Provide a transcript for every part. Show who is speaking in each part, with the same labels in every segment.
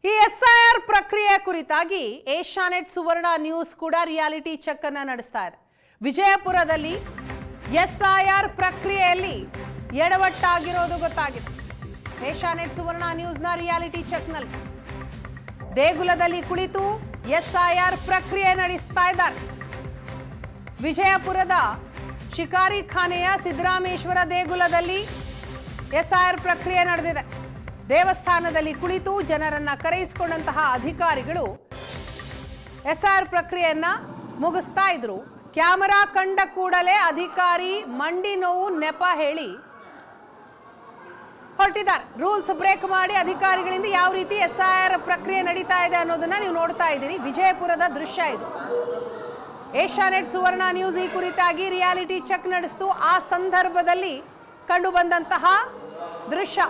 Speaker 1: ಈ ಎಸ್ಐಆರ್ ಪ್ರಕ್ರಿಯೆ ಕುರಿತಾಗಿ ಏಷ್ಯಾನೆಟ್ ಸುವರ್ಣ ನ್ಯೂಸ್ ಕೂಡ ರಿಯಾಲಿಟಿ ಚೆಕ್ ಅನ್ನು ನಡೆಸ್ತಾ ಇದೆ. ವಿಜಯಪುರದಲ್ಲಿ ಎಸ್ಐಆರ್ ಪ್ರಕ್ರಿಯೆಯಲ್ಲಿ ಎಡವಟ್ಟಾಗಿರೋದು ಗೊತ್ತಾಗಿದೆ. ಏಷ್ಯಾನೆಟ್ ಸುವರ್ಣ ನ್ಯೂಸ್ನ ರಿಯಾಲಿಟಿ ಚೆಕ್ನಲ್ಲಿ ದೇಗುಲದಲ್ಲಿ ಕುಳಿತು ಎಸ್ಐಆರ್ ಪ್ರಕ್ರಿಯೆ ನಡೆಸ್ತಾ ಇದ್ದಾರೆ. ವಿಜಯಪುರದ ಶಿಕಾರಿಖಾನೆಯ ಸಿದ್ದರಾಮೇಶ್ವರ ದೇಗುಲದಲ್ಲಿ ಎಸ್ಐಆರ್ ಪ್ರಕ್ರಿಯೆ ನಡೆದಿದೆ. ದೇವಸ್ಥಾನದಲ್ಲಿ ಕುಳಿತು ಜನರನ್ನ ಕರೆಯಿಸಿಕೊಂಡಂತಹ ಅಧಿಕಾರಿಗಳು ಎಸ್ಐಆರ್ ಪ್ರಕ್ರಿಯೆಯನ್ನ ಮುಗಿಸ್ತಾ ಇದ್ರು. ಕ್ಯಾಮೆರಾ ಕಂಡ ಕೂಡಲೇ ಅಧಿಕಾರಿ ಮಂಡಿ ನೋವು ನೆಪ ಹೇಳಿ ಹೊರಟಿದ್ದಾರೆ. ರೂಲ್ಸ್ ಬ್ರೇಕ್ ಮಾಡಿ ಅಧಿಕಾರಿಗಳಿಂದ ಯಾವ ರೀತಿ ಎಸ್ಐಆರ್ ಪ್ರಕ್ರಿಯೆ ನಡೀತಾ ಇದೆ ಅನ್ನೋದನ್ನ ನೀವು ನೋಡ್ತಾ ಇದ್ದೀರಿ. ವಿಜಯಪುರದ ದೃಶ್ಯ ಇದು. ಏಷ್ಯಾನೆಟ್ ಸುವರ್ಣ ನ್ಯೂಸ್ ಈ ಕುರಿತಾಗಿ ರಿಯಾಲಿಟಿ ಚೆಕ್ ನಡೆಸಿತು. ಆ ಸಂದರ್ಭದಲ್ಲಿ ಕಂಡು ಬಂದಂತಹ ದೃಶ್ಯ,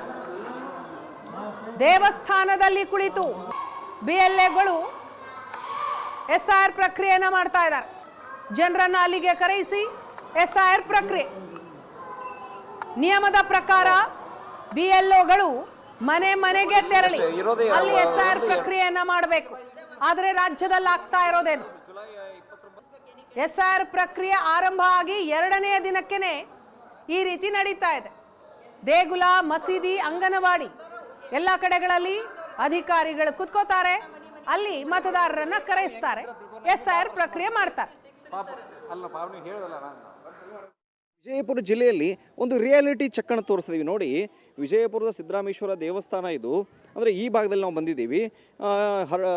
Speaker 1: ದೇವಸ್ಥಾನದಲ್ಲಿ ಕುಳಿತು ಬಿಎಲ್ಎಗಳು ಎಸ್ಐಆರ್ ಪ್ರಕ್ರಿಯೆಯನ್ನ ಮಾಡ್ತಾ ಇದ್ದಾರೆ. ಜನರನ್ನ ಅಲ್ಲಿಗೆ ಕರೆಯಿಸಿ ಎಸ್ಐಆರ್ ಪ್ರಕ್ರಿಯೆ ನಿಯಮದ ಪ್ರಕಾರ ಬಿಎಲ್ಒಗಳು ಮನೆ ಮನೆಗೆ ತೆರಳಿ ಅಲ್ಲಿ ಎಸ್ಐಆರ್ ಪ್ರಕ್ರಿಯೆಯನ್ನ ಮಾಡಬೇಕು. ಆದರೆ ರಾಜ್ಯದಲ್ಲಿ ಆಗ್ತಾ ಇರೋದೇನು, ಎಸ್ಐಆರ್ ಪ್ರಕ್ರಿಯೆ ಆರಂಭ ಆಗಿ 2ನೇ ದಿನಕ್ಕೇನೆ ಈ ರೀತಿ ನಡೀತಾ ಇದೆ. ದೇಗುಲ, ಮಸೀದಿ, ಅಂಗನವಾಡಿ ಎಲ್ಲ ಕಡೆಗಳಲ್ಲಿ ಅಧಿಕಾರಿಗಳು ಕುತ್ಕೋತಾರೆ. ಅಲ್ಲಿ ಮತದಾರರನ್ನ ಕರೆಯಿಸ್ತಾರೆ, ಎಸ್ಐಆರ್ ಪ್ರಕ್ರಿಯೆ ಮಾಡ್ತಾರೆ.
Speaker 2: ವಿಜಯಪುರ ಜಿಲ್ಲೆಯಲ್ಲಿ ಒಂದು ರಿಯಾಲಿಟಿ ಚೆಕ್ ಅನ್ನು ತೋರಿಸ್ತೀವಿ ನೋಡಿ. ವಿಜಯಪುರದ ಸಿದ್ದರಾಮೇಶ್ವರ ದೇವಸ್ಥಾನ ಇದು. ಅಂದರೆ ಈ ಭಾಗದಲ್ಲಿ ನಾವು ಬಂದಿದ್ದೀವಿ.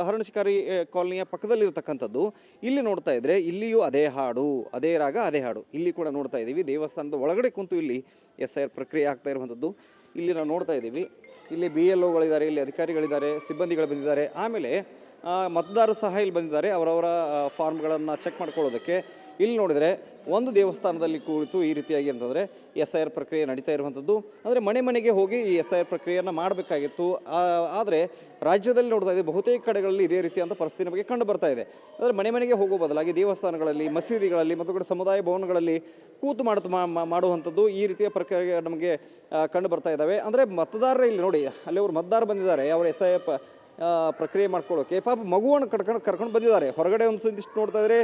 Speaker 2: ಹರಣಶಿಕಾರಿ ಕಾಲನಿಯ ಪಕ್ಕದಲ್ಲಿರ್ತಕ್ಕಂಥದ್ದು. ಇಲ್ಲಿ ನೋಡ್ತಾ ಇದ್ದರೆ ಇಲ್ಲಿಯೂ ಅದೇ ಹಾಡು, ಅದೇ ರಾಗ, ಅದೇ ಹಾಡು. ಇಲ್ಲಿ ಕೂಡ ನೋಡ್ತಾ ಇದ್ದೀವಿ. ದೇವಸ್ಥಾನದ ಒಳಗಡೆ ಕುಂತು ಇಲ್ಲಿ ಎಸ್ಐಆರ್ ಪ್ರಕ್ರಿಯೆ ಆಗ್ತಾ ಇರುವಂಥದ್ದು ಇಲ್ಲಿ ನಾವು ನೋಡ್ತಾ ಇದ್ದೀವಿ. ಇಲ್ಲಿ BLOಗಳಿದ್ದಾರೆ, ಇಲ್ಲಿ ಅಧಿಕಾರಿಗಳಿದ್ದಾರೆ, ಸಿಬ್ಬಂದಿಗಳು ಬಂದಿದ್ದಾರೆ. ಆಮೇಲೆ ಮತದಾರರು ಸಹ ಇಲ್ಲಿ ಬಂದಿದ್ದಾರೆ ಅವರವರ ಫಾರ್ಮ್ಗಳನ್ನು ಚೆಕ್ ಮಾಡ್ಕೊಳ್ಳೋದಕ್ಕೆ. ಇಲ್ಲಿ ನೋಡಿದರೆ ಒಂದು ದೇವಸ್ಥಾನದಲ್ಲಿ ಕುಳಿತು ಈ ರೀತಿಯಾಗಿ ಅಂತಂದರೆ ಎಸ್ಐಆರ್ ಪ್ರಕ್ರಿಯೆ ನಡೀತಾ ಇರುವಂಥದ್ದು. ಅಂದರೆ ಮನೆ ಮನೆಗೆ ಹೋಗಿ ಈ ಎಸ್ಐಆರ್ ಪ್ರಕ್ರಿಯೆಯನ್ನು ಮಾಡಬೇಕಾಗಿತ್ತು. ಆದರೆ ರಾಜ್ಯದಲ್ಲಿ ನೋಡ್ತಾ ಇದ್ದೀವಿ ಬಹುತೇಕ ಕಡೆಗಳಲ್ಲಿ ಇದೇ ರೀತಿಯಾದ ಪರಿಸ್ಥಿತಿ ನಮಗೆ ಕಂಡು ಬರ್ತಾ ಇದೆ. ಅಂದರೆ ಮನೆ ಮನೆಗೆ ಹೋಗೋ ಬದಲಾಗಿ ದೇವಸ್ಥಾನಗಳಲ್ಲಿ, ಮಸೀದಿಗಳಲ್ಲಿ ಮತ್ತು ಕೂಡ ಸಮುದಾಯ ಭವನಗಳಲ್ಲಿ ಕೂತು ಮಾಡುವಂಥದ್ದು ಈ ರೀತಿಯ ಪ್ರಕ್ರಿಯೆ ನಮಗೆ ಕಂಡು ಬರ್ತಾ ಇದ್ದಾವೆ. ಅಂದರೆ ಮತದಾರರೇ ಇಲ್ಲಿ ನೋಡಿ, ಅಲ್ಲಿ ಅವರು ಮತದಾರ ಬಂದಿದ್ದಾರೆ ಅವರು ಎಸ್ಐಆರ್ ಪ್ರಕ್ರಿಯೆ ಮಾಡ್ಕೊಳ್ಳೋಕೆ. ಪಾಪ ಮಗುವನ್ನು ಕರ್ಕೊಂಡು ಬಂದಿದ್ದಾರೆ. ಹೊರಗಡೆ ಒಂದಿಷ್ಟು ನೋಡ್ತಾ ಇದ್ರೆ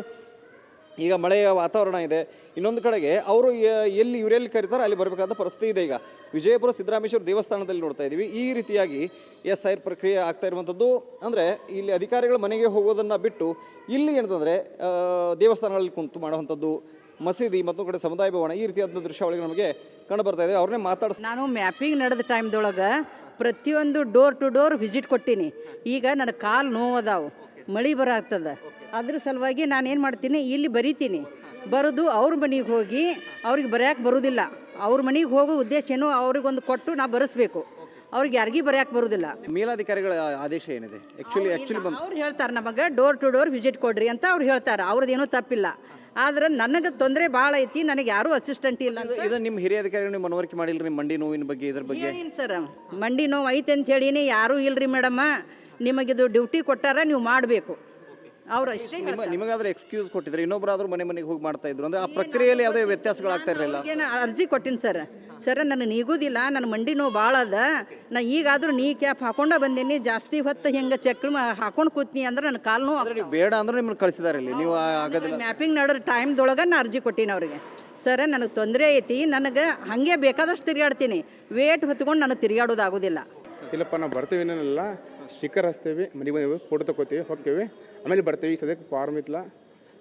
Speaker 2: ಈಗ ಮಳೆಯ ವಾತಾವರಣ ಇದೆ. ಇನ್ನೊಂದು ಕಡೆಗೆ ಅವರು ಇವರೆಲ್ಲಿ ಕರೀತಾರೆ ಅಲ್ಲಿ ಬರಬೇಕಾದ ಪರಿಸ್ಥಿತಿ ಇದೆ. ಈಗ ವಿಜಯಪುರ ಸಿದ್ದರಾಮೇಶ್ವರ ದೇವಸ್ಥಾನದಲ್ಲಿ ನೋಡ್ತಾ ಇದ್ದೀವಿ ಈ ರೀತಿಯಾಗಿ ಎಸ್ಐಆರ್ ಪ್ರಕ್ರಿಯೆ ಆಗ್ತಾ ಇರುವಂಥದ್ದು. ಅಂದರೆ ಇಲ್ಲಿ ಅಧಿಕಾರಿಗಳು ಮನೆಗೆ ಹೋಗೋದನ್ನು ಬಿಟ್ಟು ಇಲ್ಲಿ ಏನಂತಂದರೆ ದೇವಸ್ಥಾನಗಳಲ್ಲಿ ಕುಂತು ಮಾಡುವಂಥದ್ದು, ಮಸೀದಿ ಮತ್ತು ಕಡೆ ಸಮುದಾಯ ಭವನ ಈ ರೀತಿಯಾದ ದೃಶ್ಯಾವಳಿಗಳು ನಮಗೆ ಕಂಡು ಬರ್ತಾ ಇದೆ. ಅವ್ರನ್ನೇ
Speaker 3: ನಾನು ಮ್ಯಾಪಿಂಗ್ ನಡೆದ ಟೈಮ್ದೊಳಗೆ ಪ್ರತಿಯೊಂದು ಡೋರ್ ಟು ಡೋರ್ ವಿಸಿಟ್ ಕೊಟ್ಟೀನಿ. ಈಗ ನನ್ನ ಕಾಲು ನೋವದಾವು, ಮಳೆ ಬರಾಗ್ತದೆ. ಅದ್ರ ಸಲುವಾಗಿ ನಾನು ಏನು ಮಾಡ್ತೀನಿ, ಇಲ್ಲಿ ಬರಿತೀನಿ. ಬರೋದು ಅವ್ರ ಮನೆಗೆ ಹೋಗಿ ಅವ್ರಿಗೆ ಬರೆಯೋಕೆ ಬರೋದಿಲ್ಲ. ಅವ್ರ ಮನೆಗೆ ಹೋಗೋ ಉದ್ದೇಶ ಏನು, ಅವ್ರಿಗೊಂದು ಕೊಟ್ಟು ನಾವು ಬರೆಸ್ಬೇಕು. ಅವ್ರಿಗೆ ಯಾರಿಗೂ ಬರೆಯೋಕೆ ಬರೋದಿಲ್ಲ.
Speaker 2: ಮೇಲಾಧಿಕಾರಿಗಳ ಆದೇಶ ಏನಿದೆ
Speaker 3: ಅವ್ರು ಹೇಳ್ತಾರೆ ನಮಗೆ ಡೋರ್ ಟು ಡೋರ್ ವಿಸಿಟ್ ಕೊಡ್ರಿ ಅಂತ ಅವ್ರು ಹೇಳ್ತಾರೆ. ಅವ್ರದ್ದೇನೂ ತಪ್ಪಿಲ್ಲ. ಆದ್ರೆ ನನಗೆ ತೊಂದರೆ ಭಾಳ ಐತಿ. ನನಗೆ ಯಾರೂ ಅಸಿಸ್ಟೆಂಟ್ ಇಲ್ಲ.
Speaker 2: ಇದು ನಿಮ್ಮ ಹಿರಿಯ ಅಧಿಕಾರಿಗಳು ಮನವರಿಕೆ ಮಾಡಿಲ್ಲ ರೀ ಮಂಡಿ ನೋವಿನ ಬಗ್ಗೆ? ಇದ್ರ ಬಗ್ಗೆ
Speaker 3: ಸರ್, ಮಂಡಿ ನೋವು ಐತೆ ಅಂತ ಹೇಳಿನಿ. ಯಾರೂ ಇಲ್ರಿ ಮೇಡಮ್ಮ, ನಿಮಗಿದು ಡ್ಯೂಟಿ ಕೊಟ್ಟಾರ, ನೀವು ಮಾಡಬೇಕು. ಅವ್ರು ಅಷ್ಟೇ.
Speaker 2: ನಿಮಗಾದ್ರೆ ಎಕ್ಸ್ಕ್ಯೂಸ್ ಕೊಟ್ಟಿದ್ರೆ ಇನ್ನೊಬ್ಬರಾದ್ರೂ ಮನೆ ಮನೆಗೆ ಹೋಗಿ ಮಾಡ್ತಾ ಇದ್ರು ಅಂದ್ರೆ ಆ ಪ್ರಕ್ರಿಯೆಯಲ್ಲಿ ಯಾವುದೇ ವ್ಯತ್ಯಾಸಗಳಾಗ್ತಾ ಇರಲಿಲ್ಲ?
Speaker 3: ಅರ್ಜಿ ಕೊಟ್ಟಿನಿ ಸರ್ ನನಗೆ ನೀಗುದಿಲ್ಲ, ನನ್ನ ಮಂಡಿ ನೋವು ಭಾಳ ಅದ. ನಾ ಈಗಾದ್ರೂ ನೀ ಕ್ಯಾಪ್ ಹಾಕೊಂಡ ಬಂದೀನಿ. ಜಾಸ್ತಿ ಹೊತ್ತು ಹೆಂಗೆ ಚೆಕ್ ಹಾಕೊಂಡು ಕೂತ್ನಿ ಅಂದ್ರೆ ನನ್ನ ಕಾಲು ನೋವು
Speaker 2: ಬೇಡ ಅಂದ್ರೆ ನಿಮ್ಮನ್ನು ಕಳಿಸಿದಾರೆ ಇಲ್ಲಿ. ನೀವು
Speaker 3: ಮ್ಯಾಪಿಂಗ್ ಮಾಡೋ ಟೈಮ್ದೊಳಗೆ ನಾ ಅರ್ಜಿ ಕೊಟ್ಟೀನಿ ಅವ್ರಿಗೆ. ಸರ್ ನನಗೆ ತೊಂದರೆ ಐತಿ, ನನಗೆ ಹಾಗೆ ಬೇಕಾದಷ್ಟು ತಿರುಗಾಡ್ತೀನಿ. ವೇಟ್ ಹೊತ್ಕೊಂಡು ನನಗೆ ತಿರುಗಾಡೋದಾಗೋದಿಲ್ಲ.
Speaker 4: ಇಲ್ಲಪ್ಪ ನಾವು ಬರ್ತೀವಿ, ಏನೇನಲ್ಲ ಸ್ಟಿಕ್ಕರ್ ಹಚ್ತೇವೆ, ಮನೆಗೆ ಬಂದೇವೆ, ಫೋಟೋ ತಗೋತೀವಿ, ಹೋಗ್ತೇವೆ, ಆಮೇಲೆ ಬರ್ತೀವಿ. ಸದ್ಯಕ್ಕೆ ಫಾರ್ಮ್ ಇತ್ತಲ್ಲ,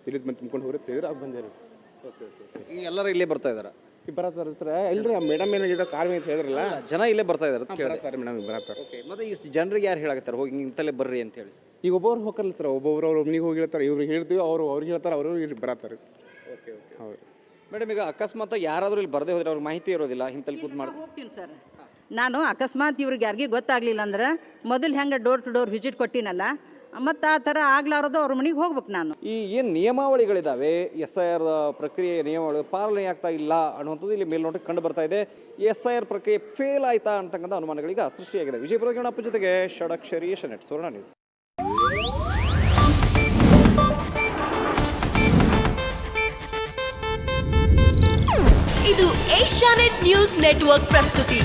Speaker 4: ಇಲ್ಲಿ ಬಂದು ತುಂಬ್ಕೊಂಡು ಹೋಗಿ ಹೇಳಿದ್ರೆ ಅದು ಬಂದೇವೆ.
Speaker 2: ಈಗ ಎಲ್ಲರೂ ಇಲ್ಲೇ ಬರ್ತಾ ಇದ್ದಾರೆ?
Speaker 4: ಬರತ್ತಾರೆ ಸರ್. ಇಲ್ಲರಿ ಮೇಡಮ್ ಏನಾಗಿದೆ ಕಾರ್ ಅಂತ ಹೇಳಿದ್ರಲ್ಲ,
Speaker 2: ಜನ ಇಲ್ಲೇ ಬರ್ತಾ ಇದ್ದಾರೆ
Speaker 4: ಬರ್ತಾರೆ ಮೇಡಮ್, ಬರತ್ತಾರೆ.
Speaker 2: ಮತ್ತೆ ಈ ಜನರಿಗೆ ಯಾರು ಹೇಳಾಕತ್ತಾರೆ ಹೋಗಿ ಇಂತಲೇ ಬರ್ರಿ ಅಂತ ಹೇಳಿ?
Speaker 4: ಈಗ ಒಬ್ಬರು ಹೋಗಲ್ಲ ಸರ್, ಒಬ್ಬೊಬ್ರು ಅವ್ರ ಮನೆಗೆ ಹೋಗಿ ಹೇಳ್ತಾರೆ, ಇವ್ರಿಗೆ ಹೇಳ್ತೀವಿ, ಅವ್ರಿಗೆ ಹೇಳ್ತಾರೆ, ಅವರು ಇಲ್ಲಿ ಬರತ್ತಾರೆ ಸರ್.
Speaker 2: ಓಕೆ ಹೌದು ಮೇಡಮ್. ಈಗ ಅಕಸ್ಮಾತ್ ಯಾರಾದರೂ ಇಲ್ಲಿ ಬರದೇ ಹೋದ್ರೆ ಅವ್ರಿಗೆ ಮಾಹಿತಿ ಇರೋದಿಲ್ಲ, ಇಂತಲ್ಲಿ ಕೂತ್ ಮಾಡ್ತಾರೆ?
Speaker 3: ಹೋಗ್ತೀನಿ ಸರ್ ನಾನು. ಅಕಸ್ಮಾತ್ ಇವ್ರಿಗೆ ಯಾರಿಗೂ ಗೊತ್ತಾಗಲಿಲ್ಲ ಅಂದ್ರೆ ಮೊದಲು ಹೆಂಗೆ ಡೋರ್ ಟು ಡೋರ್ ವಿಸಿಟ್ ಕೊಟ್ಟಿನಲ್ಲ, ಮತ್ತು ಆ ಥರ ಆಗ್ಲಾರೋದು ಅವ್ರ ಮನೆಗೆ ಹೋಗ್ಬೇಕು ನಾನು.
Speaker 2: ಈ ಏನು ನಿಯಮಾವಳಿಗಳಿದ್ದಾವೆ, SIR ಪ್ರಕ್ರಿಯೆ ನಿಯಮಾವಳಿ ಪಾಲನೆ ಆಗ್ತಾ ಇಲ್ಲ ಅನ್ನುವಂಥದ್ದು ಇಲ್ಲಿ ಮೇಲ್ನೋಟಕ್ಕೆ ಕಂಡು ಬರ್ತಾ ಇದೆ. SIR ಪ್ರಕ್ರಿಯೆ ಫೇಲ್ ಆಯ್ತಾ ಅಂತಕ್ಕಂಥ ಅನುಮಾನಗಳೀಗ ಸೃಷ್ಟಿಯಾಗಿದೆ. ವಿಜಯಪುರದ ಗಣಪ ಜೊತೆಗೆ ಷಡಕ್ಷರಿ ಏಷ್ಯಾನೆಟ್ ಸುವರ್ಣ ನ್ಯೂಸ್.
Speaker 5: ಇದು ಏಷ್ಯಾನೆಟ್ ನ್ಯೂಸ್ ನೆಟ್ವರ್ಕ್ ಪ್ರಸ್ತುತಿ.